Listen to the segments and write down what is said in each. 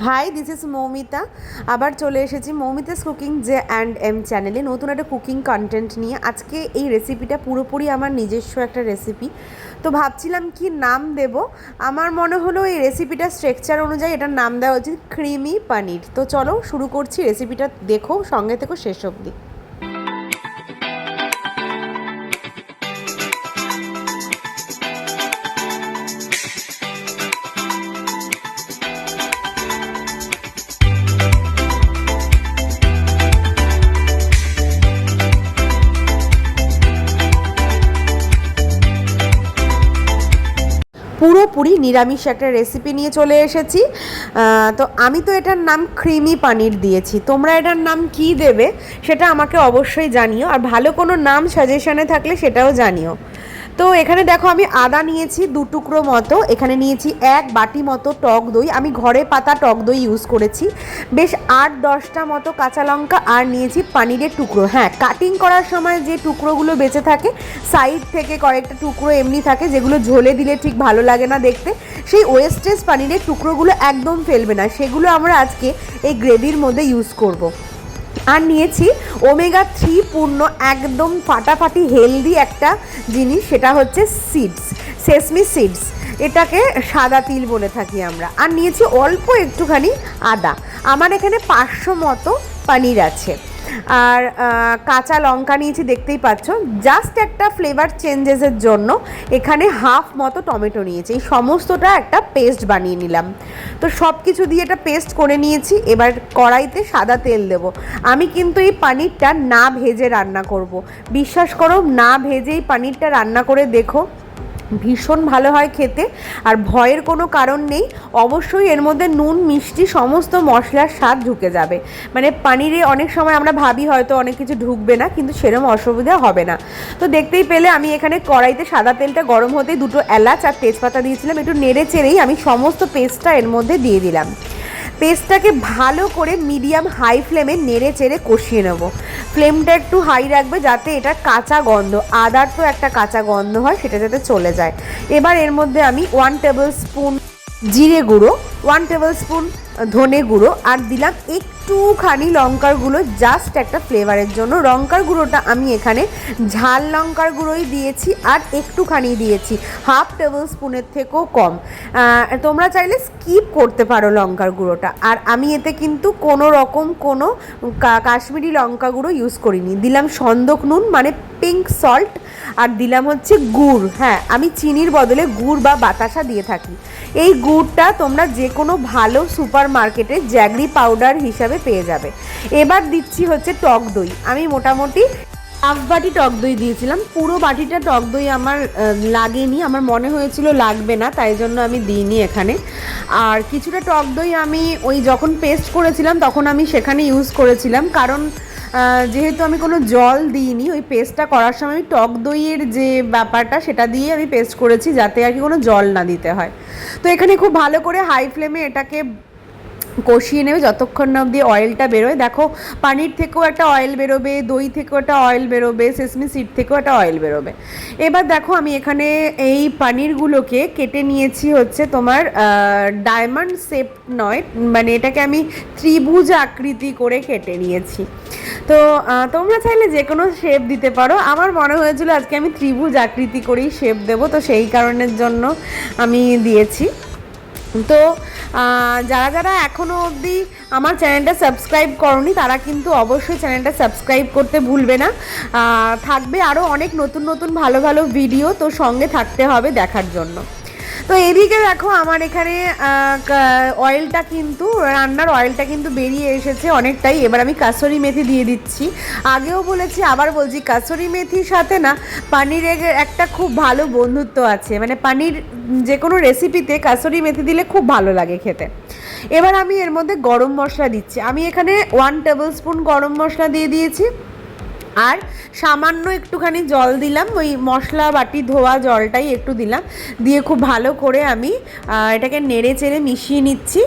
High, this is Moumita. আবার চলে এসেছি Moumita's cooking J and M চ্যানেলে নতুন একটা কুকিং কন্টেন্ট নিয়ে। আজকে এই রেসিপিটা পুরোপুরি আমার নিজস্ব একটা রেসিপি, তো ভাবছিলাম কি নাম দেব। আমার মনে হলো এই রেসিপিটার স্ট্রাকচার অনুযায়ী এটার নাম দেওয়া উচিত ক্রিমি পনির। তো চলো শুরু করছি, রেসিপিটা দেখো, সঙ্গে থেকো শেষ অবধি। পুরোপুরি নিরামিষ একটা রেসিপি নিয়ে চলে এসেছি। তো আমি তো এটার নাম ক্রিমি পনির দিয়েছি, তোমরা এটার নাম কি দেবে সেটা আমাকে অবশ্যই জানিও, আর ভালো কোনো নাম সাজেশনে থাকলে সেটাও জানিও। তো এখানে দেখো আমি আদা নিয়েছি 2 টুকরো মতো, এখানে নিয়েছি 1 বাটি মতো টক দই, আমি ঘরে পাতা টক দই ইউজ করেছি, বেশ 8-10টা মতো কাঁচা লঙ্কা, আর নিয়েছি পনিরের টুকরো। হ্যাঁ, কাটিং করার সময় যে টুকরোগুলো বেঁচে থাকে সাইড থেকে কয়েকটা টুকরো এমনি থাকে যেগুলো ঝোলে দিলে ঠিক ভালো লাগে না দেখতে, সেই ওয়েস্টেজ পনিরের টুকরোগুলো একদম ফেলবে না, সেগুলো আমরা আজকে এই গ্রেভির মধ্যে ইউজ করব। আর নিয়েছি ওমেগা 3 পূর্ণ একদম ফাটাফাটি হেলদি একটা জিনিস, সেটা হচ্ছে সিডস, সেসমি সিডস, এটাকে সাদা তিল বলে থাকি আমরা। আর নিয়েছি অল্প একটুখানি আদা। আমার এখানে 500 মতো পনির আছে। আর কাঁচা লঙ্কা নিয়েছি, দেখতেই পাচ্ছ, জাস্ট একটা ফ্লেভার চেঞ্জেসের জন্য এখানে হাফ মতো টমেটো নিয়েছি। এই সমস্তটা একটা পেস্ট বানিয়ে নিলাম। তো সব কিছু দিয়ে এটা পেস্ট করে নিয়েছি। এবার কড়াইতে সাদা তেল দেব। আমি কিন্তু এই পনিরটা না ভেজে রান্না করব, বিশ্বাস করো, না ভেজেই পনিরটা রান্না করে দেখো, ভীষণ ভালো হয় খেতে, আর ভয়ের কোনো কারণ নেই। অবশ্যই এর মধ্যে নুন মিষ্টি সমস্ত মশলার স্বাদ ঢুকে যাবে, মানে পনিরে অনেক সময় আমরা ভাবি হয়তো অনেক কিছু ঢুকবে না, কিন্তু সেরকম অসুবিধা হবে না। তো দেখতেই পেলে আমি এখানে কড়াইতে সাদা তেলটা গরম হতেই 2টো এলাচ আর তেজপাতা দিয়েছিলাম, একটু নেড়ে চেড়েই আমি সমস্ত পেস্টটা এর মধ্যে দিয়ে দিলাম। পেস্টটাকে ভালো করে মিডিয়াম হাই ফ্লেমে নেড়ে চেড়ে কষিয়ে নেব। ফ্লেমটা একটু হাই রাখবে যাতে এটা কাঁচা গন্ধ, আদার তো একটা কাঁচা গন্ধ হয়, সেটা যাতে চলে যায়। এবার এর মধ্যে আমি 1 টেবিল স্পুন জিরে গুঁড়ো, 1 টেবিল স্পুন ধনে গুঁড়ো, আর দিলাম একটুখানি লঙ্কার গুঁড়ো, জাস্ট একটা ফ্লেভারের জন্য। লঙ্কার গুঁড়োটা আমি এখানে ঝাল লঙ্কার গুঁড়োই দিয়েছি, আর একটুখানি দিয়েছি, হাফ টেবিল স্পুনের থেকেও কম। তোমরা চাইলে স্কিপ করতে পারো লঙ্কার গুঁড়োটা। আর আমি এতে কিন্তু কোনো রকম কোনো কাশ্মীরি লঙ্কা গুঁড়ো ইউজ করিনি। দিলাম সন্দক নুন মানে পিঙ্ক সল্ট, আর দিলাম হচ্ছে গুড়। হ্যাঁ, আমি চিনির বদলে গুড় বা বাতাসা দিয়ে থাকি। এই গুড়টা তোমরা যে কোনো ভালো সুপার মার্কেটে জ্যাগরি পাউডার হিসাবে পেয়ে যাবে। এবার দিচ্ছি হচ্ছে টক দই। আমি মোটামুটি হাফ বাটি টক দই দিয়েছিলাম, পুরো বাটিটা টক দই আমার লাগেনি, আমার মনে হয়েছিল লাগবে না, তাই জন্য আমি দিইনি এখানে। আর কিছুটা টক দই আমি ওই যখন পেস্ট করেছিলাম তখন আমি সেখানে ইউজ করেছিলাম, কারণ যেহেতু আমি কোনো জল দিইনি, ওই পেস্টটা করার সময় আমি টক দইয়ের যে ব্যাপারটা সেটা দিয়ে আমি পেস্ট করেছি, যাতে আর কি কোনো জল না দিতে হয়। তো এখানে খুব ভালো করে হাই ফ্লেমে এটাকে কষিয়ে নেবে যতক্ষণ না অবধি অয়েলটা বেরোয়। দেখো, পনির থেকেও একটা অয়েল বেরোবে, দই থেকেও একটা অয়েল বেরোবে, সেসমি সিড থেকেও একটা অয়েল বেরোবে। এবার দেখো আমি এখানে এই পনিরগুলোকে কেটে নিয়েছি হচ্ছে তোমার ডায়মন্ড শেপ নয়, মানে এটাকে আমি ত্রিভুজ আকৃতি করে কেটে নিয়েছি। তো তোমরা চাইলে যে কোনো শেপ দিতে পারো, আমার মনে হয়েছিল আজকে আমি ত্রিভুজ আকৃতি করেই শেপ দেবো, তো সেই কারণের জন্য আমি দিয়েছি। তো যারা যারা এখনও অবধি আমার চ্যানেলটা সাবস্ক্রাইব করনি তারা কিন্তু অবশ্যই চ্যানেলটা সাবস্ক্রাইব করতে ভুলবে না। থাকবে আরও অনেক নতুন নতুন ভালো ভালো ভিডিও, তো সঙ্গে থাকতে হবে দেখার জন্য। তো এদিকে দেখো আমার এখানে অয়েলটা কিন্তু, রান্নার অয়েলটা কিন্তু বেরিয়ে এসেছে অনেকটাই। এবার আমি কাসুরি মেথি দিয়ে দিচ্ছি। আগেও বলেছি, আবার বলছি, কাসুরি মেথির সাথে না পনিরের একটা খুব ভালো বন্ধুত্ব আছে, মানে পনির যে কোনো রেসিপিতে কাসুরি মেথি দিলে খুব ভালো লাগে খেতে। এবার আমি এর মধ্যে গরম মশলা দিচ্ছি। আমি এখানে 1 টেবিল স্পুন গরম মশলা দিয়ে দিয়েছি, আর সামান্য একটুখানি জল দিলাম, ওই মশলা বাটি ধোয়া জলটাই একটু দিলাম, দিয়ে খুব ভালো করে আমি এটাকে নেড়ে চেড়ে মিশিয়ে নিচ্ছি।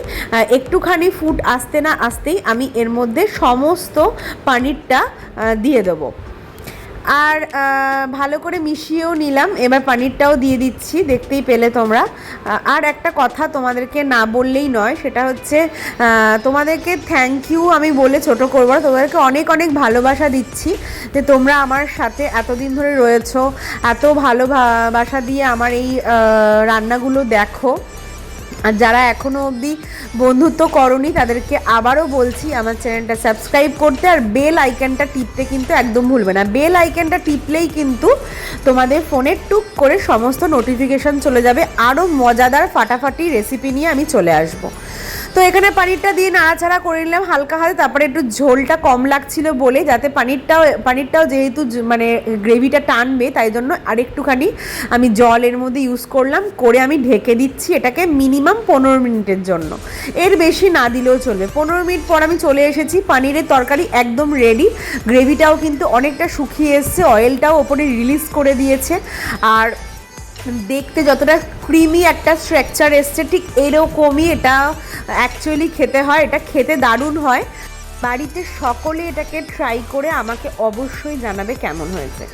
একটুখানি ফুট আসতে না আসতেই আমি এর মধ্যে সমস্ত পনিরটা দিয়ে দেবো। আর ভালো করে মিশিয়েও নিলাম। এবার পানিরটাও দিয়ে দিচ্ছি, দেখতেই পেলে তোমরা। আর একটা কথা তোমাদেরকে না বললেই নয়, সেটা হচ্ছে তোমাদেরকে থ্যাংক ইউ আমি বলে ছোট করবো না, তোমাদেরকে অনেক অনেক ভালোবাসা দিচ্ছি যে তোমরা আমার সাথে এতদিন ধরে রয়েছো, এত ভালোবাসা দিয়ে আমার এই রান্নাগুলো দেখো। আর যারা এখনও অবধি বন্ধুত্ব করনি তাদেরকে আবারও বলছি আমার চ্যানেলটা সাবস্ক্রাইব করতে, আর বেল আইকনটা টিপতে কিন্তু একদম ভুলবে না। বেল আইকনটা টিপলেই কিন্তু তোমাদের ফোনে টুক করে সমস্ত নোটিফিকেশান চলে যাবে, আরও মজাদার ফাটাফাটি রেসিপি নিয়ে আমি চলে আসবো। তো এখানে পানিরটা দিয়ে নাড়াচাড়া করে নিলাম হালকা হাতে, তারপরে একটু ঝোলটা কম লাগছিল বলে, যাতে পানিরটাও যেহেতু মানে গ্রেভিটা টানবে তাই জন্য আরেকটুখানি আমি জল এর মধ্যে ইউজ করলাম, করে আমি ঢেকে দিচ্ছি এটাকে মিনিমাম 15 মিনিটের জন্য। এর বেশি না দিলেও চলবে। 15 মিনিট পর আমি চলে এসেছি, পানিরের তরকারি একদম রেডি। গ্রেভিটাও কিন্তু অনেকটা শুকিয়ে এসছে, অয়েলটাও ওপরে রিলিজ করে দিয়েছে, আর দেখতে যতটা ক্রিমি একটা স্ট্রাকচার এসছে ঠিক এরকমই এটা অ্যাকচুয়ালি খেতে হয়। এটা খেতে দারুণ হয়। বাড়িতে সকলে এটাকে ট্রাই করে আমাকে অবশ্যই জানাবে কেমন হয়েছে।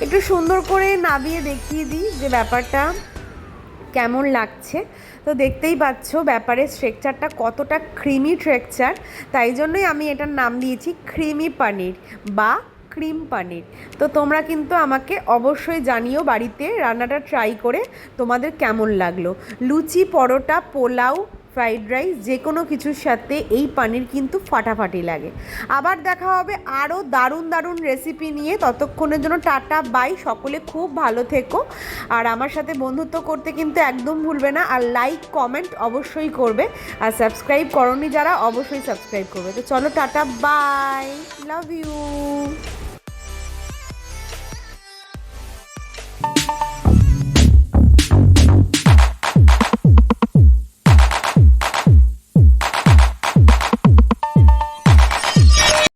একটু সুন্দর করে নাবিয়ে দেখিয়ে দিই যে ব্যাপারটা কেমন লাগছে। তো দেখতেই পাচ্ছ ব্যাপারের স্ট্রাকচারটা কতটা ক্রিমি স্ট্রাকচার, তাই জন্যই আমি এটার নাম দিয়েছি ক্রিমি পানির বা ক্রিম পানির। তো তোমরা কিন্তু আমাকে অবশ্যই জানিও বাড়িতে রান্নাটা ট্রাই করে তোমাদের কেমন লাগলো। লুচি, পরোটা, পোলাও, ফ্রাইড রাইস যে কোনো কিছুর সাথে এই পানির কিন্তু ফাটাফাটি লাগে। আবার দেখা হবে আরও দারুণ দারুণ রেসিপি নিয়ে। ততক্ষণের জন্য টাটা বাই। সকলে খুব ভালো থেকো, আর আমার সাথে বন্ধুত্ব করতে কিন্তু একদম ভুলবে না, আর লাইক কমেন্ট অবশ্যই করবে, আর সাবস্ক্রাইব করোনি যারা অবশ্যই সাবস্ক্রাইব করবে। তো চলো টাটা বাই, লাভ ইউ।